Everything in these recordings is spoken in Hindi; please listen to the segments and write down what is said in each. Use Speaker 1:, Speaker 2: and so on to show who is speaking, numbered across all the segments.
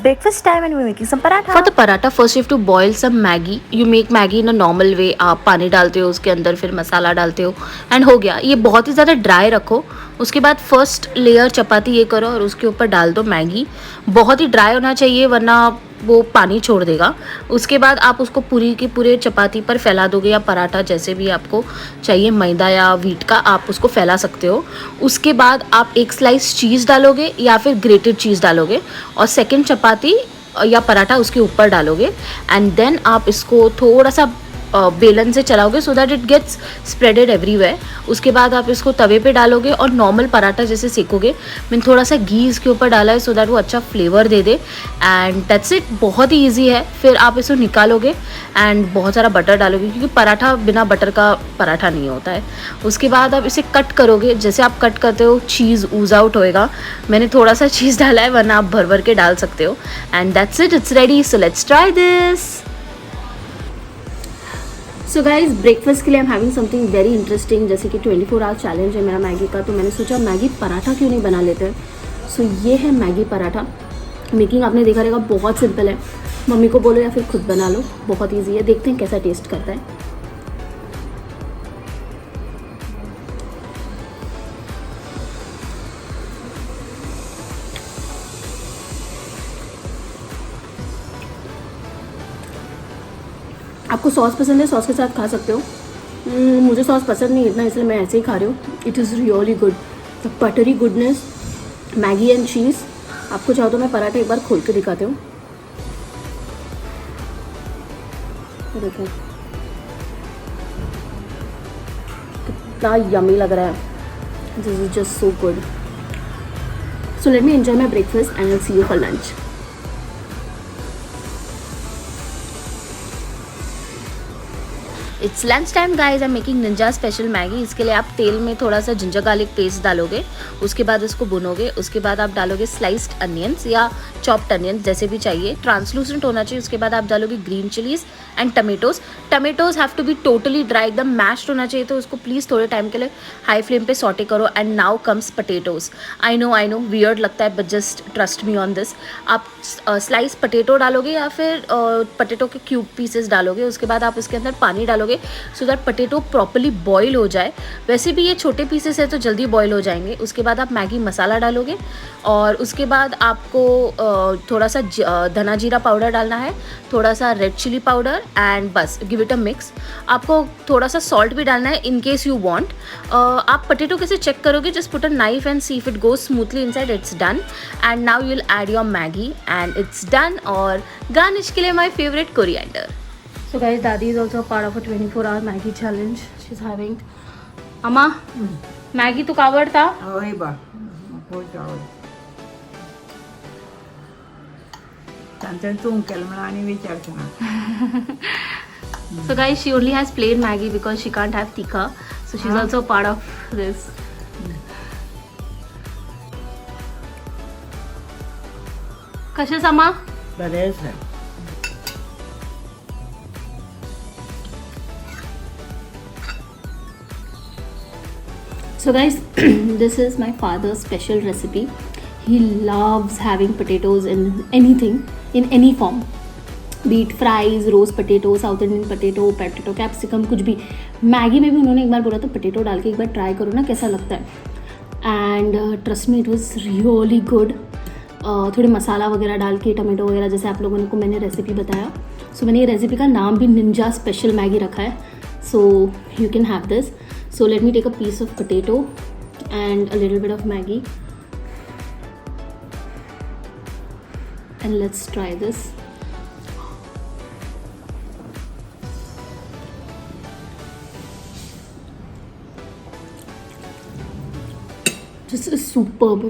Speaker 1: breakfast time and we're making some paratha.
Speaker 2: For the paratha, first you have to boil some Maggi. You make Maggi in a normal way. आप पानी डालते हो, उसके अंदर फिर मसाला डालते हो एंड हो गया. ये बहुत ही ज़्यादा ड्राई रखो. उसके बाद फर्स्ट लेयर चपाती ये करो और उसके ऊपर डाल दो मैगी. बहुत ही ड्राई होना चाहिए वरना वो पानी छोड़ देगा. उसके बाद आप उसको पूरी की पूरे चपाती पर फैला दोगे या पराठा जैसे भी आपको चाहिए, मैदा या व्हीट का आप उसको फैला सकते हो. उसके बाद आप एक स्लाइस चीज़ डालोगे या फिर ग्रेटेड चीज़ डालोगे और सेकंड चपाती या पराठा उसके ऊपर डालोगे एंड देन आप इसको थोड़ा सा बेलन से चलाओगे so that it gets spreaded everywhere. उसके बाद आप इसको तवे पे डालोगे और नॉर्मल पराठा जैसे सेकोगे. मैंने थोड़ा सा घी इसके ऊपर डाला है सो दैट वो अच्छा flavour they they and that's it. बहुत ही ईजी है. फिर आप इसको निकालोगे एंड बहुत सारा बटर डालोगे क्योंकि पराठा बिना बटर का पराठा नहीं होता है. उसके बाद आप इसे कट करोगे. जैसे आप कट करते हो चीज़ ऊज आउट होएगा. मैंने थोड़ा सा चीज़ डाला है वरना आप भर भर के डाल सकते हो and that's it. It's ready. So let's try this. So guys breakfast के लिए I am having something very interesting. जैसे कि 24 आवर चैलेंज है मेरा मैगी का, तो मैंने सोचा मैगी पराठा क्यों नहीं बना लेते हैं. सो ये है मैगी पराठा. मेकिंग आपने देखा रहेगा बहुत सिंपल है. मम्मी को बोलो या फिर खुद बना लो, बहुत ईजी है. देखते हैं कैसा टेस्ट करता है. आपको सॉस पसंद है, सॉस के साथ खा सकते हो. मुझे सॉस पसंद नहीं इतना, इसलिए मैं ऐसे ही खा रही हूँ. It is really good. The buttery goodness, Maggi and cheese. आपको चाहो तो मैं पराठा एक बार खोल के दिखाती हूँ. देखो कितना यमी लग रहा है. This is just so good. So let me enjoy my breakfast and I see you for lunch. It's lunch time guys. I am making ninja special Maggi. इसके लिए आप तेल में थोड़ा सा जिंजर गार्लिक पेस्ट डालोगे. उसके बाद इसको भुनोगे. उसके बाद आप डालोगे स्लाइस्ड अनियंस या चॉप्ड अनियंस जैसे भी चाहिए. ट्रांसलूसेंट होना चाहिए. उसके बाद आप डालोगे green chillies and tomatoes. Tomatoes have to be totally dry, एकदम मैश्ड होना चाहिए. तो उसको प्लीज़ थोड़े टाइम के लिए हाई फ्लेम पे सॉटे करो. And now comes potatoes. I know weird लगता है but just trust me on this. आप स्लाइस पटेटो डालोगे या फिर पटेटो के क्यूब पीसेस डालोगे. उसके बाद आप इसके अंदर पानी डालोगे so that potato properly boil हो जाए. वैसे भी ये छोटे पीसेस है तो जल्दी बॉईल हो जाएंगे. उसके बाद आप मैगी मसाला डालोगे और उसके बाद आपको थोड़ा सा धना जीरा पाउडर डालना है, थोड़ा सा रेड चिली पाउडर एंड बस गिव इट अ मिक्स. आपको थोड़ा सा सॉल्ट भी डालना है इन केस यू वांट. आप पटेटो कैसे चेक करोगे? Just put a knife and see if it goes smoothly inside. It's done and now you will add your Maggi and it's done. और गार्निश के लिए my favourite coriander. So guys, Dadi is also a part of a 24-hour Maggi challenge. She's having. Amma, Maggi तो कावड़ था.
Speaker 3: होय बा, होय कावड़. त्यांचं तूं केलं म्हणून आणि विचारता.
Speaker 2: So guys, she only has plain Maggi because she can't have tikka. So she's also a part of this. कशे Amma?
Speaker 3: बरेच आहे.
Speaker 2: So guys, this is my father's special recipe. He loves having potatoes in anything, in any form. Be it fries, roast potato, South Indian potato, capsicum, कुछ भी. मैगी में भी उन्होंने एक बार बोला था पोटैटो डाल के एक बार ट्राई करो ना कैसा लगता है. And trust me it was really good. थोड़े मसाला वगैरह डाल के टमाटो वगैरह जैसे आप लोगों को मैंने रेसिपी बताया. सो मैंने ये रेसिपी का नाम भी निंजा स्पेशल मैगी रखा है. So you can have this. So let me take a piece of potato and a little bit of Maggi and let's try this. This is superb.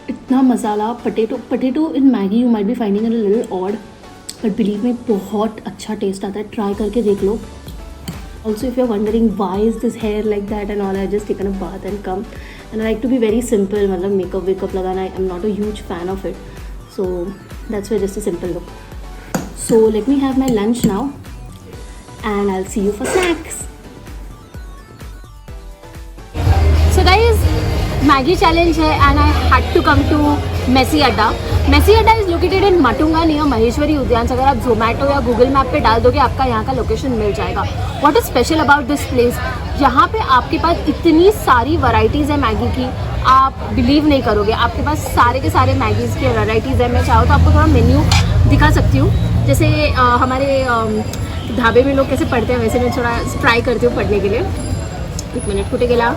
Speaker 2: इतना मसाला potato in Maggi you might be finding it a little odd, but believe me बहुत अच्छा टेस्ट आता है. ट्राई करके देख लो. Also, if you're wondering why is this hair like that and all, I just taken a bath and come. And I like to be very simple. मतलब makeup लगाना. I'm not a huge fan of it. So that's why just a simple look. So let me have my lunch now, and I'll see you for snacks. So guys, Maggi challenge है and I had to come to Messy Adda is located in Matunga near Maheshwari Udyan. अगर आप जोमेटो या गूगल मैप पे डाल दोगे आपका यहाँ का लोकेशन मिल जाएगा। What is special about this place, यहाँ पे आपके पास इतनी सारी वैरायटीज़ है मैगी की, आप बिलीव नहीं करोगे। आपके पास सारे के सारे मैगीज़ की वैरायटीज़ है। मैं चाहूँ तो आपको थोड़ा मेन्यू दिखा सकती हूँ। जैसे हमारे ढाबे में लोग कैसे पढ़ते हैं वैसे मैं थोड़ा ट्राई करती हूँ पढ़ने के लिए। 1 मिनट कुठे गेला।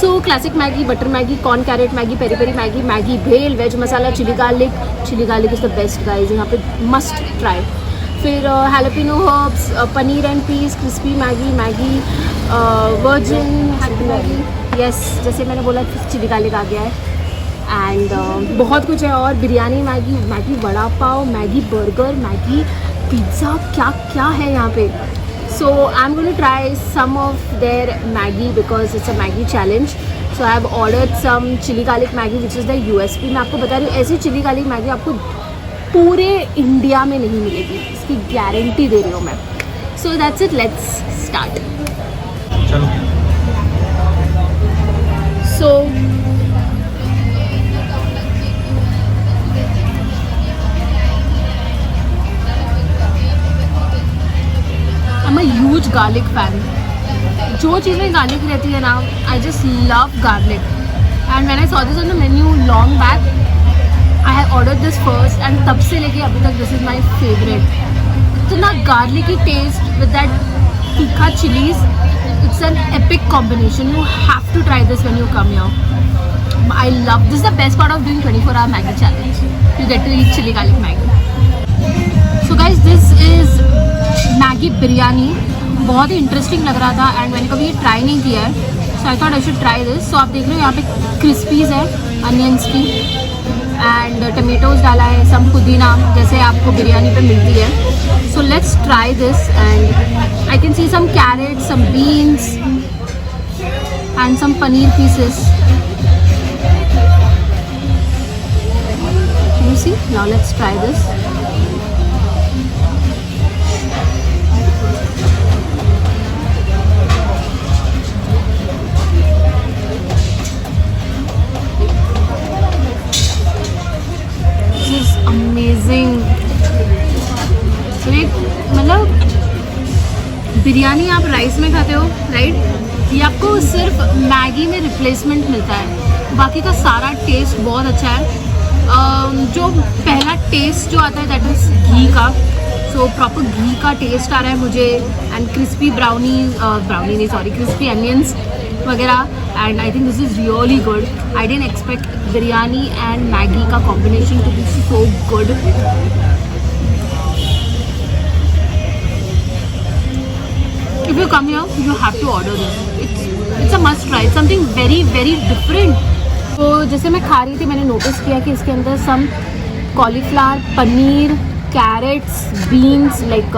Speaker 2: So classic Maggi, butter Maggi, corn carrot Maggi, peri peri Maggi, Maggi bhel, veg masala, chilli garlic is the best guys, यहाँ पे मस्ट ट्राई। फिर jalapeno herbs, paneer and peas, crispy Maggi, virgin Maggi, yes जैसे मैंने बोला चिली गार्लिक आ गया है। एंड बहुत कुछ है और biryani Maggi vada pav, Maggi burger, Maggi pizza, क्या क्या है यहाँ पे। So I'm going to try some of their Maggi because it's a Maggi challenge. So I have ordered some chili garlic Maggi which is the USP. मैं आपको बता रही हूँ ऐसी chili garlic Maggi आपको पूरे इंडिया में नहीं मिलेगी, इसकी गारंटी दे रही हूँ मैं। So that's it, let's start.
Speaker 4: चलो।
Speaker 2: So I'm a huge garlic fan. जो चीज़ में गार्लिक रहती है ना, I just love garlic. And when I saw this on the menu long back, I had ordered this first and तब से लेके अभी तक this is my favorite. इतना garlicky taste with that तीखा chilies, it's an epic combination. You have to try this when you come here. I love this is the best part of doing 24-hour Maggi challenge. You get to eat chili garlic Maggi. So guys, this is Maggi biryani, बहुत ही इंटरेस्टिंग लग रहा था एंड मैंने कभी ये ट्राई नहीं किया है। So I thought I should try this. So आप देख रहे हो यहाँ पे क्रिस्पीज़ है अनियंस की एंड टमेटोज़ डाला है, सम पुदीना जैसे आपको बिरयानी पे मिलती है। So let's try this and I can see some carrot, some beans and some paneer pieces. You see, now let's try this. Amazing. मतलब बिरयानी आप राइस में खाते हो राइट, ये आपको सिर्फ मैगी में रिप्लेसमेंट मिलता है। बाकी का सारा टेस्ट बहुत अच्छा है। जो पहला टेस्ट जो आता है दैट इज़ घी का। सो प्रॉपर घी का टेस्ट आ रहा है मुझे एंड क्रिस्पी क्रिस्पी अनियंस वगैरह and I think this is really good. I didn't expect biryani and Maggi का combination to be so good. If you come here, you have to order this. It's a must try. It's something very very different. तो जैसे मैं खा रही थी मैंने नोटिस किया कि इसके अंदर some cauliflower, paneer, carrots, beans like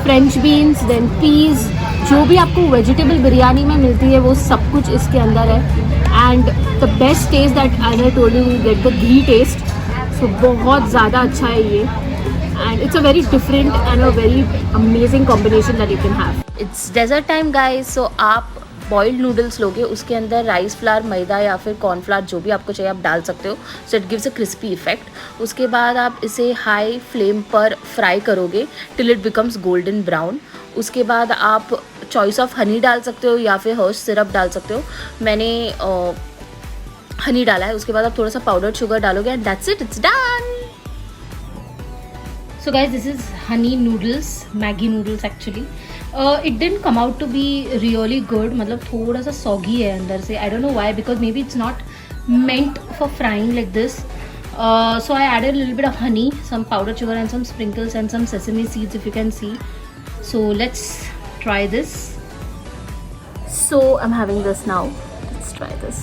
Speaker 2: French beans, then peas, जो भी आपको वेजिटेबल बिरयानी में मिलती है वो सब कुछ इसके अंदर है। And the best taste that as I told you get the ghee taste. So बहुत ज़्यादा अच्छा है ये and it's a very different and a very amazing combination that you can have. It's dessert time guys. So आप बॉइल्ड नूडल्स लोगे, उसके अंदर राइस फ्लावर, मैदा या फिर कॉर्नफ्लावर जो भी आपको चाहिए आप डाल सकते हो। So it gives a crispy effect. उसके बाद आप इसे हाई फ्लेम पर फ्राई करोगे till it becomes golden brown. उसके बाद आप चॉइस ऑफ हनी डाल सकते हो या फिर हर्ष सिरप डाल सकते हो। मैंने हनी डाला है। उसके बाद आप थोड़ा सा पाउडर शुगर डालोगे and that's it, it's done. So guys this is honey noodles, Maggi noodles actually. It didn't come out to be really good, मतलब थोड़ा सा सॉगी है अंदर से। I don't know why, because maybe it's not meant for frying like this. So I added a little bit of honey, some powdered sugar and some sprinkles and some sesame seeds if you can see. So let's try this. So I'm having this now. Let's try this.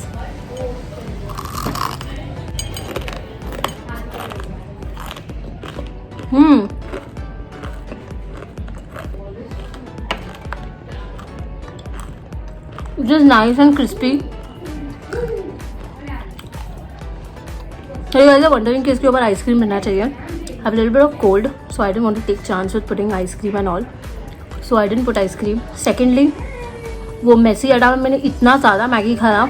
Speaker 2: Just nice and crispy. So you guys are wondering कि इसके ऊपर आइसक्रीम मिलना चाहिए. I have a little bit of cold, so I didn't want to take chance with putting ice cream and all. So I didn't put ice cream. Secondly, वो मेसी अड्डा में मैंने इतना ज़्यादा मैगी खाया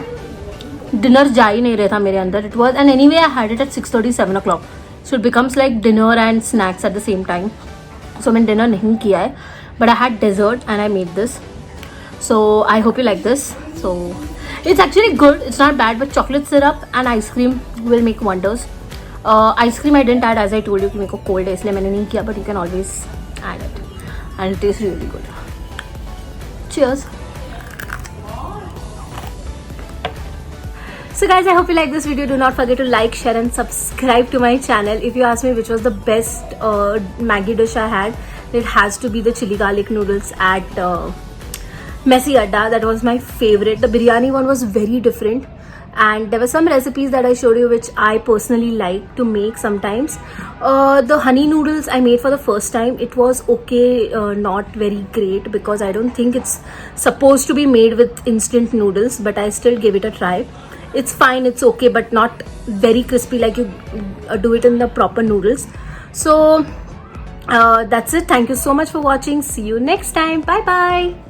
Speaker 2: डिनर जा ही नहीं रहा था मेरे अंदर. It was and anyway I had it at 6:30 7 o'clock. So it becomes like dinner and snacks at the same time. So मैंने डिनर नहीं किया है, but I had dessert and I made this. So I hope you like this. So it's actually good, it's not bad, but chocolate syrup and ice cream will make wonders. Ice cream I didn't add, as I told you कि मेरे को cold है इसलिए मैंने नहीं किया, but you can always add it and it tastes really good. Cheers. So guys, I hope you like this video. Do not forget to like, share and subscribe to my channel. If you ask me which was the best Maggi dish I had, it has to be the chili garlic noodles at Messi Adda. That was my favorite. The biryani one was very different, and there were some recipes that I showed you which I personally like to make sometimes. The honey noodles I made for the first time. It was okay, not very great because I don't think it's supposed to be made with instant noodles, but I still gave it a try. It's fine, it's okay, but not very crispy like you do it in the proper noodles. So that's it. Thank you so much for watching. See you next time. Bye bye.